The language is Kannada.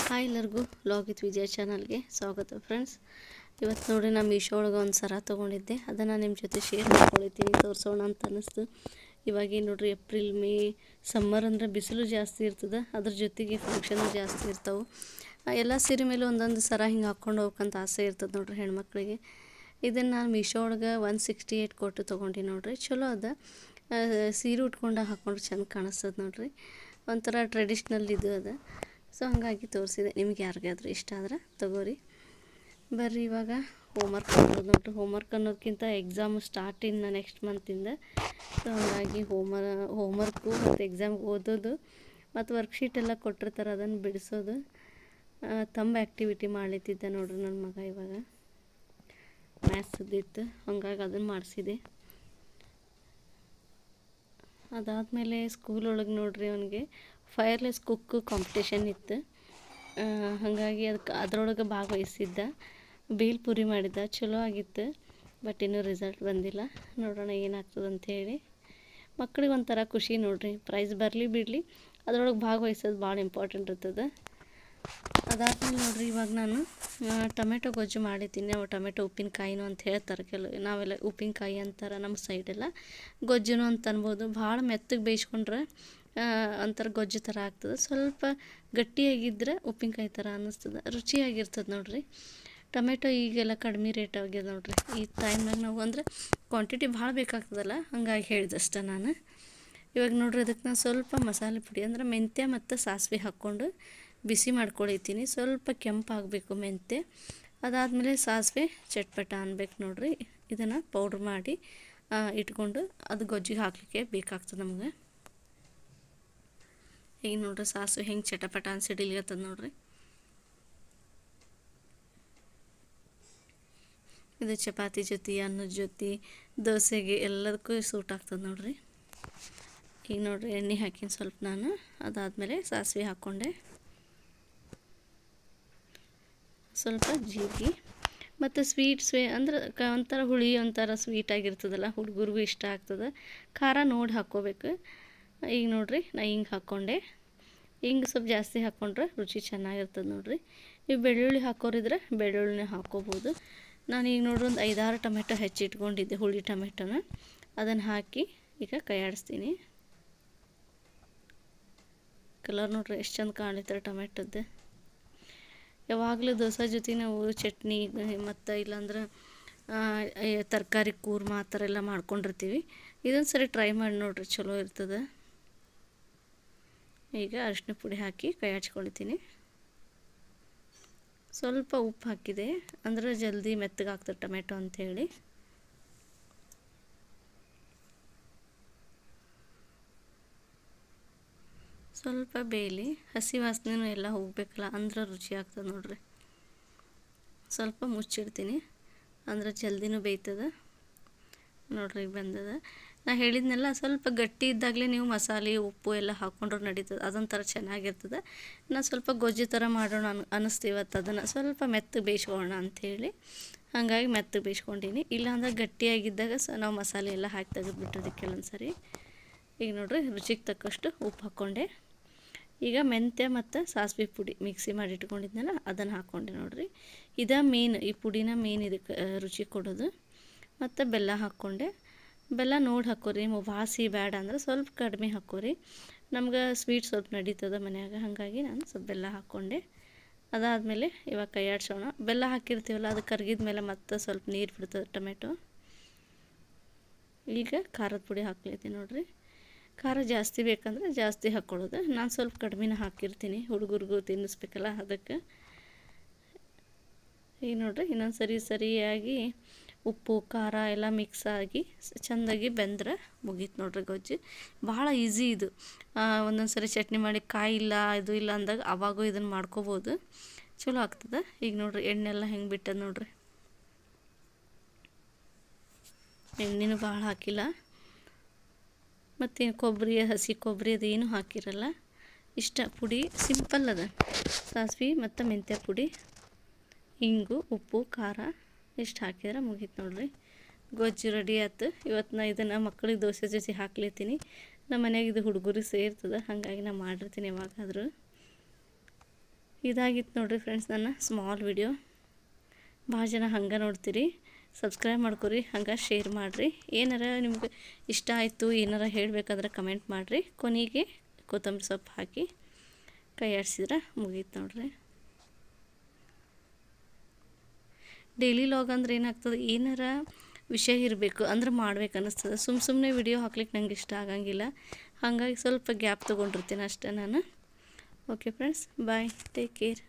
ಹಾಯ್ ಎಲ್ಲರಿಗೂ ಲಾಗ್ ವಿತ್ ವಿಜಯ ಚಾನಲ್ಗೆ ಸ್ವಾಗತ ಫ್ರೆಂಡ್ಸ್. ಇವತ್ತು ನೋಡಿ ನಾನು ಮೀಶೋ ಒಳಗೆ ಒಂದು ಸರ ತೊಗೊಂಡಿದ್ದೆ, ಅದನ್ನು ನಿಮ್ಮ ಜೊತೆ ಶೇರ್ ಮಾಡ್ಕೊಳ್ತೀನಿ, ತೋರಿಸೋಣ ಅಂತ ಅನ್ನಿಸ್ತು. ಇವಾಗ ನೋಡ್ರಿ ಏಪ್ರಿಲ್ ಮೇ ಸಮ್ಮರ್ ಅಂದರೆ ಬಿಸಿಲು ಜಾಸ್ತಿ ಇರ್ತದೆ, ಅದ್ರ ಜೊತೆಗೆ ಫಂಕ್ಷನು ಜಾಸ್ತಿ ಇರ್ತಾವೆ. ಎಲ್ಲ ಸೀರೆ ಮೇಲೆ ಒಂದೊಂದು ಸರ ಹಿಂಗೆ ಹಾಕ್ಕೊಂಡು ಹೋಗ್ಬೇಕಂತ ಆಸೆ ಇರ್ತದೆ ನೋಡ್ರಿ ಹೆಣ್ಮಕ್ಳಿಗೆ. ಇದನ್ನು ನಾನು ಮೀಶೋ ಒಳಗೆ 168 ಕೊಟ್ಟು ತೊಗೊಂಡು ನೋಡ್ರಿ, ಚಲೋ ಅದ. ಸೀರೆ ಉಟ್ಕೊಂಡು ಹಾಕ್ಕೊಂಡ್ರೆ ಚೆಂದ ಕಾಣಿಸ್ತದೆ ನೋಡ್ರಿ, ಒಂಥರ ಟ್ರೆಡಿಷ್ನಲ್ ಇದು ಅದ. ಸೊ ಹಾಗಾಗಿ ತೋರಿಸಿದೆ, ನಿಮ್ಗೆ ಯಾರಿಗಾದ್ರೂ ಇಷ್ಟ ಆದ್ರೆ ತಗೋರಿ. ಬರ್ರಿ ಇವಾಗ ಹೋಮ್ವರ್ಕ್ ಮಾಡೋದು ನೋಡ್ರಿ. ಹೋಮ್ವರ್ಕ್ ಅನ್ನೋದಕ್ಕಿಂತ ಎಕ್ಸಾಮ್ ಸ್ಟಾರ್ಟ್ ಇನ್ನು ನೆಕ್ಸ್ಟ್ ಮಂತಿಂದ. ಸೊ ಹಾಗಾಗಿ ಹೋಮ್ವರ್ಕು ಮತ್ತು ಎಕ್ಸಾಮ್ಗೆ ಓದೋದು ಮತ್ತು ವರ್ಕ್ಶೀಟ್ ಎಲ್ಲ ಕೊಟ್ಟಿರ್ತಾರೆ, ಅದನ್ನು ಬಿಡಿಸೋದು, ತಂಬ ಆ್ಯಕ್ಟಿವಿಟಿ ಮಾಡ್ಲಿತ್ತಿದ್ದೆ ನೋಡ್ರಿ ನನ್ನ ಮಗ. ಇವಾಗ ಮ್ಯಾಥ್ಸದ್ದಿತ್ತು, ಹಂಗಾಗಿ ಅದನ್ನು ಮಾಡಿಸಿದೆ. ಅದಾದಮೇಲೆ ಸ್ಕೂಲೊಳಗೆ ನೋಡ್ರಿ ಅವನಿಗೆ ಫೈರ್ಲೆಸ್ ಕುಕ್ ಕಾಂಪಿಟೇಷನ್ ಇತ್ತು, ಹಾಗಾಗಿ ಅದರೊಳಗೆ ಭಾಗವಹಿಸಿದ್ದ. ಬೇಲ್ಪುರಿ ಮಾಡಿದ್ದ, ಚಲೋ ಆಗಿತ್ತು. ಬಟ್ ಇನ್ನೂ ರಿಸಲ್ಟ್ ಬಂದಿಲ್ಲ, ನೋಡೋಣ ಏನಾಗ್ತದೆ ಅಂಥೇಳಿ. ಮಕ್ಳಿಗೆ ಒಂಥರ ಖುಷಿ ನೋಡ್ರಿ, ಪ್ರೈಸ್ ಬರಲಿ ಬಿಡಲಿ ಅದರೊಳಗೆ ಭಾಗವಹಿಸೋದು ಭಾಳ ಇಂಪಾರ್ಟೆಂಟ್ ಇರ್ತದೆ. ಅದಾದ್ಮೇಲೆ ನೋಡ್ರಿ ಇವಾಗ ನಾನು ಟೊಮೆಟೊ ಗೊಜ್ಜು ಮಾಡಿದ್ದೀನಿ. ಅವು ಟೊಮೆಟೊ ಉಪ್ಪಿನಕಾಯಿನೂ ಅಂತ ಹೇಳ್ತಾರೆ, ನಾವೆಲ್ಲ ಉಪ್ಪಿನಕಾಯಿ ಅಂತಾರೆ, ನಮ್ಮ ಸೈಡೆಲ್ಲ ಗೊಜ್ಜುನು ಅಂತ ಅನ್ಬೋದು. ಭಾಳ ಮೆತ್ತಗೆ ಬೇಯಿಸ್ಕೊಂಡ್ರೆ ಒಂಥರ ಗೊಜ್ಜು ಥರ ಆಗ್ತದೆ, ಸ್ವಲ್ಪ ಗಟ್ಟಿಯಾಗಿದ್ದರೆ ಉಪ್ಪಿನಕಾಯಿ ಥರ ಅನ್ನಿಸ್ತದೆ, ರುಚಿಯಾಗಿರ್ತದೆ ನೋಡ್ರಿ. ಟೊಮೆಟೊ ಈಗೆಲ್ಲ ಕಡಿಮೆ ರೇಟ್ ಆಗ್ಯದ ನೋಡ್ರಿ ಈ ಟೈಮ್ನಾಗ. ನಾವು ಅಂದರೆ ಕ್ವಾಂಟಿಟಿ ಭಾಳ ಬೇಕಾಗ್ತದಲ್ಲ, ಹಂಗಾಗಿ ಹೇಳಿದಷ್ಟೇ ನಾನು. ಇವಾಗ ನೋಡ್ರಿ ಅದಕ್ಕೆ ನಾನು ಸ್ವಲ್ಪ ಮಸಾಲೆ ಪುಡಿ ಅಂದರೆ ಮೆಂತ್ಯ ಮತ್ತು ಸಾಸಿವೆ ಹಾಕ್ಕೊಂಡು ಬಿಸಿ ಮಾಡ್ಕೊಳಿತೀನಿ. ಸ್ವಲ್ಪ ಕೆಂಪಾಗಬೇಕು ಮೆಂತ್ಯ, ಅದಾದಮೇಲೆ ಸಾಸಿವೆ ಚಟ್ಪಟ ಅನ್ಬೇಕು ನೋಡ್ರಿ. ಇದನ್ನು ಪೌಡ್ರ್ ಮಾಡಿ ಇಟ್ಕೊಂಡು ಅದು ಗೊಜ್ಜಿಗೆ ಹಾಕಲಿಕ್ಕೆ ಬೇಕಾಗ್ತದೆ ನಮ್ಗೆ. ಈಗ ನೋಡ್ರಿ ಸಾಸಿವೆ ಹೆಂಗೆ ಚಟಪಟ ಅನ್ಸಿಡಿಲಿಗತ್ತದ ನೋಡ್ರಿ. ಇದು ಚಪಾತಿ ಜೊತೆ, ಅನ್ನದ ಜೊತೆ, ದೋಸೆಗೆ ಎಲ್ಲದಕ್ಕೂ ಸೂಟ್ ಆಗ್ತದೆ ನೋಡ್ರಿ. ಈಗ ನೋಡ್ರಿ ಎಣ್ಣೆ ಹಾಕಿನ ಸ್ವಲ್ಪ ನಾನು. ಅದಾದಮೇಲೆ ಸಾಸಿವೆ ಹಾಕ್ಕೊಂಡೆ, ಸ್ವಲ್ಪ ಜೀರಿಗೆ ಮತ್ತು ಸ್ವೀಟ್ಸ್ ಅಂದ್ರೆ ಒಂಥರ ಹುಳಿ ಒಂಥರ ಸ್ವೀಟಾಗಿರ್ತದಲ್ಲ, ಹುಡುಗರಿಗೂ ಇಷ್ಟ ಆಗ್ತದೆ. ಖಾರ ನೋಡಿ ಹಾಕ್ಕೋಬೇಕು. ಈಗ ನೋಡ್ರಿ ನಾ ಹಿಂಗೆ ಹಾಕ್ಕೊಂಡೆ. ಹಿಂಗೆ ಸ್ವಲ್ಪ ಜಾಸ್ತಿ ಹಾಕ್ಕೊಂಡ್ರೆ ರುಚಿ ಚೆನ್ನಾಗಿರ್ತದೆ ನೋಡ್ರಿ. ನೀವು ಬೆಳ್ಳುಳ್ಳಿ ಹಾಕೋರಿದ್ರೆ ಬೆಳ್ಳುಳ್ಳಿನ ಹಾಕ್ಕೋಬೋದು. ನಾನು ಈಗ ನೋಡ್ರಿ ಒಂದು 5-6 ಟೊಮೆಟೊ ಹೆಚ್ಚಿಟ್ಕೊಂಡಿದ್ದೆ, ಹುಳಿ ಟೊಮೆಟೊನ, ಅದನ್ನು ಹಾಕಿ ಈಗ ಕೈಯಾಡಿಸ್ತೀನಿ. ಕಲರ್ ನೋಡ್ರಿ ಎಷ್ಟು ಚಂದ ಕಾಣ್ಲಿತ್ತಾರೆ ಟೊಮೆಟೊದ್ದು. ಯಾವಾಗಲೂ ದೋಸೆ ಜೊತೆ ನಾವು ಚಟ್ನಿ ಮತ್ತು ಇಲ್ಲಾಂದ್ರೆ ತರಕಾರಿ ಕೂರ್ಮ ಆ ಥರ ಎಲ್ಲ ಮಾಡ್ಕೊಂಡಿರ್ತೀವಿ. ಇದೊಂದು ಸರಿ ಟ್ರೈ ಮಾಡಿ ನೋಡ್ರಿ, ಚಲೋ ಇರ್ತದೆ. ಈಗ ಅರಿಶಿನ ಪುಡಿ ಹಾಕಿ ಕೈ ಹಚ್ಕೊಳ್ತೀನಿ. ಸ್ವಲ್ಪ ಉಪ್ಪು ಹಾಕಿದೆ, ಅಂದರೆ ಜಲ್ದಿ ಮೆತ್ತಗಾಗ್ತದೆ ಟೊಮೆಟೊ ಅಂಥೇಳಿ. ಸ್ವಲ್ಪ ಬೇಯಲಿ, ಹಸಿ ವಾಸನೆನೂ ಎಲ್ಲ ಹೋಗ್ಬೇಕಲ್ಲ, ಅಂದ್ರೆ ರುಚಿ ಆಗ್ತದೆ ನೋಡ್ರಿ. ಸ್ವಲ್ಪ ಮುಚ್ಚಿಡ್ತೀನಿ, ಅಂದ್ರೆ ಜಲ್ದಿನೂ ಬೇಯ್ತದೆ ನೋಡ್ರಿ. ಈಗ ಬಂದದ. ನಾ ಹೇಳಿದ್ನೆಲ್ಲ ಸ್ವಲ್ಪ ಗಟ್ಟಿ ಇದ್ದಾಗಲೇ ನೀವು ಮಸಾಲೆ ಉಪ್ಪು ಎಲ್ಲ ಹಾಕ್ಕೊಂಡ್ರೆ ನಡೀತದೆ, ಅದೊಂಥರ ಚೆನ್ನಾಗಿರ್ತದೆ. ನಾನು ಸ್ವಲ್ಪ ಗೊಜ್ಜು ಥರ ಮಾಡೋಣ ಅನ್ನಿಸ್ತೀವತ್ತು, ಅದನ್ನು ಸ್ವಲ್ಪ ಮೆತ್ತಗೆ ಬೇಯಿಸ್ಕೊಳ್ಳೋಣ ಅಂಥೇಳಿ ಹಾಗಾಗಿ ಮೆತ್ತಗೆ ಬೇಯಿಸ್ಕೊಂಡೀನಿ. ಇಲ್ಲಾಂದ್ರೆ ಗಟ್ಟಿಯಾಗಿದ್ದಾಗ ನಾವು ಮಸಾಲೆ ಎಲ್ಲ ಹಾಕಿ ತೆಗೆದುಬಿಟ್ಟಿರ್ತೀವಿ ಕೆಲವೊಂದು ಸರಿ. ಈಗ ನೋಡ್ರಿ ರುಚಿಗೆ ತಕ್ಕಷ್ಟು ಉಪ್ಪು ಹಾಕ್ಕೊಂಡೆ. ಈಗ ಮೆಂತ್ಯ ಮತ್ತು ಸಾಸಿವೆ ಪುಡಿ ಮಿಕ್ಸಿ ಮಾಡಿ ಇಟ್ಕೊಂಡಿದ್ನಲ್ಲ ಅದನ್ನು ಹಾಕ್ಕೊಂಡೆ ನೋಡ್ರಿ. ಇದ ಮೇನ್, ಈ ಪುಡಿನ ಮೇನ್ ಇದಕ್ಕೆ ರುಚಿ ಕೊಡೋದು. ಮತ್ತು ಬೆಲ್ಲ ಹಾಕ್ಕೊಂಡೆ. ಬೆಲ್ಲ ನೋಡಿ ಹಾಕೋರಿ, ನಿಮಗೆ ವಾಸಿ ಬೇಡ ಅಂದ್ರೆ ಸ್ವಲ್ಪ ಕಡಿಮೆ ಹಾಕೋರಿ. ನಮ್ಗೆ ಸ್ವೀಟ್ ಸ್ವಲ್ಪ ನಡೀತದೆ ಮನ್ಯಾಗ, ಹಾಗಾಗಿ ನಾನು ಸ್ವಲ್ಪ ಬೆಲ್ಲ ಹಾಕ್ಕೊಂಡೆ. ಅದಾದಮೇಲೆ ಇವಾಗ ಕೈಯಾಡ್ಸೋಣ. ಬೆಲ್ಲ ಹಾಕಿರ್ತೀವಲ್ಲ, ಅದು ಕರಗಿದ ಮೇಲೆ ಮತ್ತೆ ಸ್ವಲ್ಪ ನೀರು ಬಿಡ್ತದೆ ಟೊಮೆಟೊ. ಈಗ ಖಾರದ ಪುಡಿ ಹಾಕ್ಲೈತಿ ನೋಡ್ರಿ. ಖಾರ ಜಾಸ್ತಿ ಬೇಕಂದ್ರೆ ಜಾಸ್ತಿ ಹಾಕ್ಕೊಳ್ಳೋದು, ನಾನು ಸ್ವಲ್ಪ ಕಡಿಮೆನ ಹಾಕಿರ್ತೀನಿ, ಹುಡುಗರಿಗೂ ತಿನ್ನಿಸ್ಬೇಕಲ್ಲ ಅದಕ್ಕೆ. ಈಗ ನೋಡ್ರಿ ಇನ್ನೊಂದು ಸರಿಯಾಗಿ ಉಪ್ಪು ಖಾರ ಎಲ್ಲ ಮಿಕ್ಸ್ ಆಗಿ ಚೆಂದಾಗಿ ಬೆಂದ್ರೆ ಮುಗೀತು ನೋಡ್ರಿ ಗೊಜ್ಜು. ಭಾಳ ಈಸಿ ಇದು. ಒಂದೊಂದು ಸರಿ ಚಟ್ನಿ ಮಾಡಿ ಕಾಯಿ ಇಲ್ಲ ಇದು ಇಲ್ಲ ಅಂದಾಗ ಅವಾಗೂ ಇದನ್ನು ಮಾಡ್ಕೋಬೋದು, ಚಲೋ ಆಗ್ತದೆ. ಈಗ ನೋಡ್ರಿ ಎಣ್ಣೆಲ್ಲ ಹೆಂಗೆ ಬಿಟ್ಟದ ನೋಡ್ರಿ, ಎಣ್ಣೆನೂ ಭಾಳ ಹಾಕಿಲ್ಲ. ಮತ್ತೇನು ಕೊಬ್ಬರಿ, ಹಸಿ ಕೊಬ್ಬರಿ ಅದೇನು ಹಾಕಿರಲ್ಲ, ಇಷ್ಟ ಪುಡಿ ಸಿಂಪಲ್ ಅದ. ಸಾಸಿವೆ ಮತ್ತು ಮೆಂತ್ಯ ಪುಡಿ, ಹಿಂಗು, ಉಪ್ಪು, ಖಾರ ಇಷ್ಟು ಹಾಕಿದ್ರೆ ಮುಗೀತು ನೋಡ್ರಿ, ಗೊಜ್ಜು ರೆಡಿ ಆಯ್ತು. ಇವತ್ತು ನಾ ಇದನ್ನು ಮಕ್ಕಳಿಗೆ ದೋಸೆ ಜೊತೆ ಹಾಕ್ಲಿತ್ತೀನಿ. ನಮ್ಮ ಮನೆಯಾಗ ಇದು ಹುಡುಗರಿಗೆ ಸೇರ್ತದೆ, ಹಾಗಾಗಿ ನಾನು ಮಾಡಿರ್ತೀನಿ ಯಾವಾಗಾದರೂ. ಇದಾಗಿತ್ತು ನೋಡಿರಿ ಫ್ರೆಂಡ್ಸ್ ನನ್ನ ಸ್ಮಾಲ್ ವಿಡಿಯೋ. ಭಾಳ ಜನ ಹಂಗೆ ನೋಡ್ತೀರಿ, ಸಬ್ಸ್ಕ್ರೈಬ್ ಮಾಡ್ಕೊರಿ, ಹಂಗೆ ಶೇರ್ ಮಾಡಿರಿ. ಏನಾರ ನಿಮ್ಗೆ ಇಷ್ಟ ಆಯಿತು ಏನಾರ ಹೇಳಬೇಕಾದ್ರೆ ಕಮೆಂಟ್ ಮಾಡಿರಿ. ಕೊನೆಗೆ ಕೊತ್ತಂಬರಿ ಸೊಪ್ಪು ಹಾಕಿ ಕೈ ಆಡಿಸಿದ್ರೆ ಮುಗೀತು ನೋಡ್ರಿ. ಡೈಲಿ ಲಾಗ್ ಅಂದ್ರೆ ಏನಾಗ್ತದೆ, ಏನಾರ ವಿಷಯ ಇರಬೇಕು ಅಂದ್ರೆ ಮಾಡ್ಬೇಕು ಅನ್ನಿಸ್ತದೆ. ಸುಮ್ಮನೆ ವಿಡಿಯೋ ಹಾಕ್ಲಿಕ್ಕೆ ನಂಗೆ ಇಷ್ಟ ಆಗಂಗಿಲ್ಲ. ಹಾಗಾಗಿ ಸ್ವಲ್ಪ ಗ್ಯಾಪ್ ತೊಗೊಂಡಿರ್ತೀನಿ ಅಷ್ಟೇ ನಾನು. ಓಕೆ ಫ್ರೆಂಡ್ಸ್, ಬಾಯ್, ಟೇಕ್ ಕೇರ್.